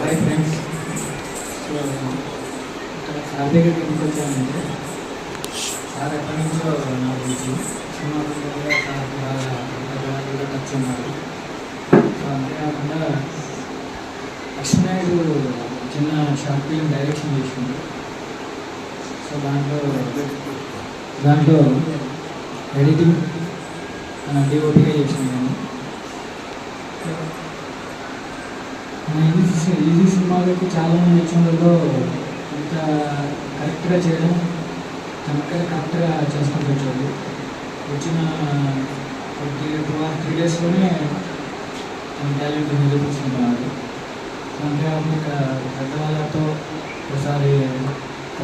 Hi friends. So ఇక్కడ sir దగ్గరికి ఎందుకు వచ్చానంటే సార్ ఎప్పటి నుంచో నా గురించి సినిమా కూడా సార్ బాగా టచ్ ఉన్నారు. సో అంతేకాకుండా లక్ష్మీనాయుడు చిన్న షార్ట్ ఫిల్మ్ డైరెక్షన్ చేసింది. సో దాంట్లో ఎడిటింగ్ డిఓపిగా చేసింది. నేను ఈజీ సినిమాలకి చాలామంది వచ్చినలో ఇంత కరెక్ట్గా చేయడం కరెక్ట్గా చేసుకుంటూ వచ్చాడు. వచ్చిన 3 డేస్లోనే తన టాలెంట్ నిరూపిస్తున్నారు. అంతేకాకుండా ఇక్కడ పెద్దవాళ్ళతో ఒకసారి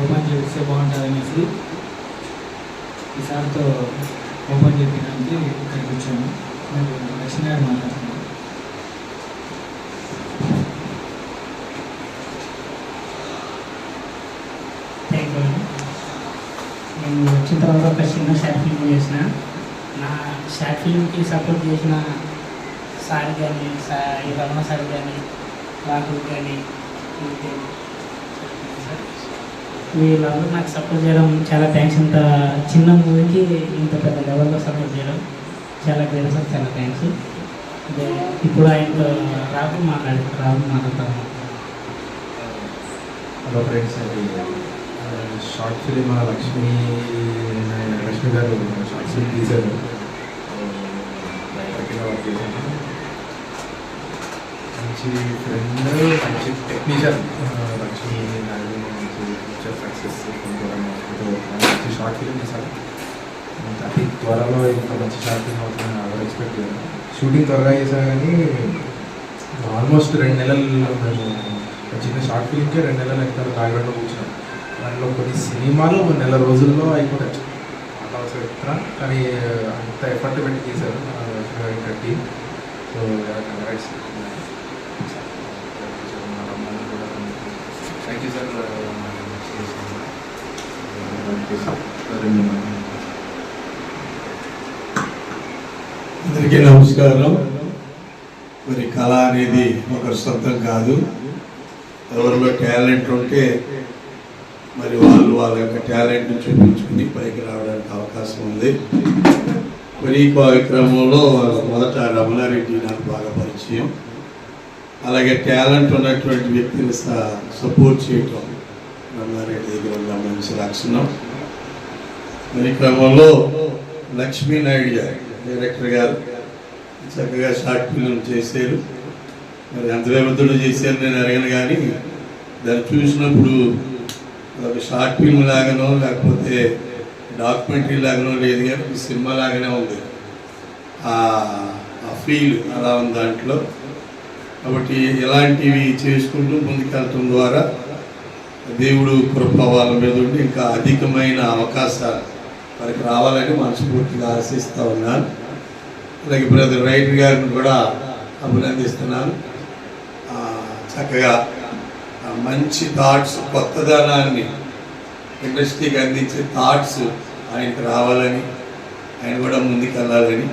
ఓపెన్ చేస్తే బాగుంటుంది అనేసి ఈసారితో ఓపెన్ చేయడానికి ఇక్కడికి వచ్చాను. నేను లక్ష్మీనాయుడు మాట్లాడుతున్నాను. నేను వచ్చిన తర్వాత ఒక చిన్న షార్ట్ ఫిల్మ్ చేసిన. నా షార్ట్ ఫిల్మ్కి సపోర్ట్ చేసిన సార్ కానీ రమణ సార్ కానీ రాహుల్ కానీ వీళ్ళందరూ నాకు సపోర్ట్ చేయడం చాలా థ్యాంక్స్. ఇంత చిన్న మూవీకి ఇంత పెద్ద లెవెల్లో సపోర్ట్ చేయడం చాలా గ్రేట్ సార్, చాలా థ్యాంక్స్. ఇప్పుడు ఆయనతో రాహుల్ మాట్లాడతాను. హలో ఫ్రెండ్స్, అది షార్ట్ ఫిలిం లక్ష్మి గారు షార్ట్ ఫిలిం తీశారు. డైరెక్ట్గా వర్క్ చేశాను. మంచి ఫ్రెండ్, మంచి టెక్నీషియన్ లక్ష్మి నాయుడు. మంచి ఫ్యూచర్ సక్సెస్ మంచి షార్ట్ ఫిలిం తీశారు. అతి త్వరలో ఇంకా మంచి షార్ట్ ఫిలిం అవుతుందని ఎవరు ఎక్స్పెక్ట్ చేయాలి. షూటింగ్ త్వరగా చేశాను కానీ ఆల్మోస్ట్ 2 నెలలు మేము చిన్న షార్ట్ ఫిలింకే 2 నెలలు ఎక్కడ రాయగడలో కూర్చున్నాం. దాంట్లో కొన్ని సినిమాలు 1 నెల రోజుల్లో అయిపోతాయి. అలా చెప్తున్నా కానీ అంత ఎఫర్ట్ పెట్టి తీశారు team. So congrats. Thank you sir. అందరికీ నమస్కారం. మరి కళ అనేది ఒకరి సొంతం కాదు. ఎవరిలో టాలెంట్ ఉంటే మరి వాళ్ళ యొక్క టాలెంట్ని చూపించుకుని పైకి రావడానికి అవకాశం ఉంది. మరి ఈ కార్యక్రమంలో మొదట రమణారెడ్డి నాకు బాగా పరిచయం. అలాగే టాలెంట్ ఉన్నటువంటి వ్యక్తిని సపోర్ట్ చేయటం రమణారెడ్డి దగ్గర ఉన్న మంచి లక్షణం. మరి క్రమంలో లక్ష్మీనాయుడు గారు డైరెక్టర్ గారు చక్కగా షార్ట్ ఫిల్మ్ చేశారు. మరి ఎంత వ్యవధిలో చేశారు నేను అడిగాను కానీ దాన్ని చూసినప్పుడు ఒక షార్ట్ ఫిల్మ్ లాగానో లేకపోతే డాక్యుమెంటరీ లాగానో లేదు కానీ సినిమా లాగానే ఉంది. ఆ ఫీల్ అలా ఉంది దాంట్లో. కాబట్టి ఇలాంటివి చేసుకుంటూ ముందుకెళ్ళటం ద్వారా దేవుడు కృప వాళ్ళ మీద ఉండి ఇంకా అధికమైన అవకాశాలు వారికి రావాలని మనస్ఫూర్తిగా ఆశిస్తూ ఉన్నాను. అలాగే బ్రదర్ రైటర్ గారిని కూడా అభినందిస్తున్నాను. చక్కగా మంచి థాట్స్, కొత్తదనాన్ని ఇండస్ట్రీకి అందించే థాట్స్ ఆయనకు రావాలని, ఆయన కూడా ముందుకెళ్ళాలని.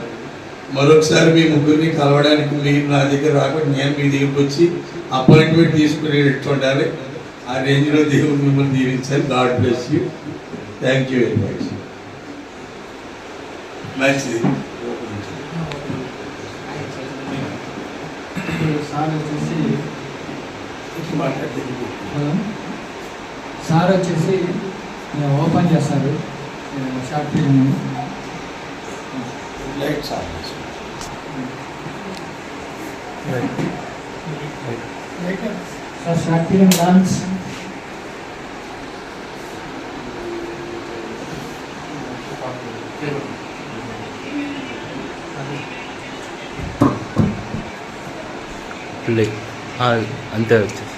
మరొకసారి మీ ముగ్గురిని కలవడానికి మీరు నా దగ్గర రాకుండా నేను మీ దగ్గరికి వచ్చి అపాయింట్మెంట్ తీసుకునేటట్టు ఉండాలి. ఆ రేంజ్లో దేవుడు మిమ్మల్ని దీవించాలి. God bless you. Thank you very much. మంచిది. సార్ వచ్చేసి ఓపెన్ చేస్తారు short film. Light sir short film dance అంతే వచ్చేసి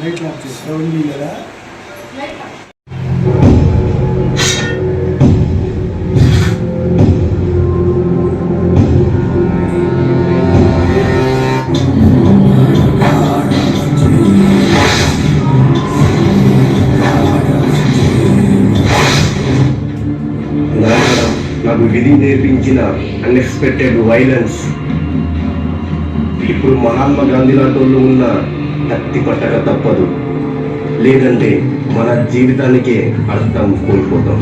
లైట్ ఆఫ్ చేసి కదా. నాకు విధి నేర్పించిన అన్ఎక్స్పెక్టెడ్ వైలెన్స్ ఇప్పుడు మహాత్మా గాంధీ లాంటి వాళ్ళు ఉన్న కత్తి పట్టక తప్పదు, లేదంటే మన జీవితానికే అర్థం కోల్పోతాం.